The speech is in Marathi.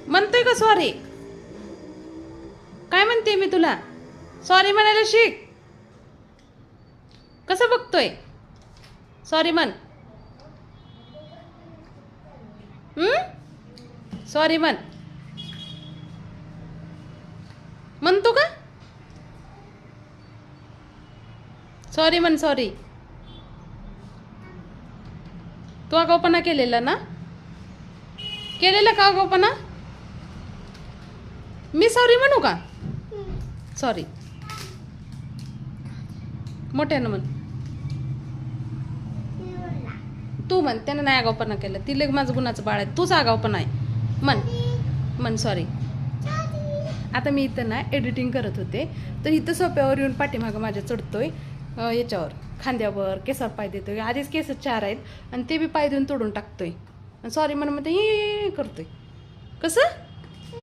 म्हणतोय का सॉरी? काय म्हणते मी तुला? सॉरी म्हणायला शिक. कसं बघतोय? सॉरी म्हण. सॉरी म्हण. म्हणतो का? सॉरी म्हण. सॉरी. तू आगाऊपणा केलेला ना? केलेला का आगाऊपणा? मी सॉरी म्हणू का? सॉरी मोठ्यानं म्हण. तू म्हण. त्यानं नाही आगाऊपणा केला. ती लग माझं गुणाचं बाळ आहे. तूच आगाऊपणा आहे. म्हण. म्हण सॉरी. आता मी इथं ना एडिटिंग करत होते, तर इथं सोप्यावर येऊन पाठीमागं माझ्या चढतोय, याच्यावर खांद्यावर केसावर पाय देतोय. आधीच केस 4 आहेत आणि ते बी पाय देऊन तोडून टाकतोय. सॉरी म्हणून म्हणते हे करतोय. कसं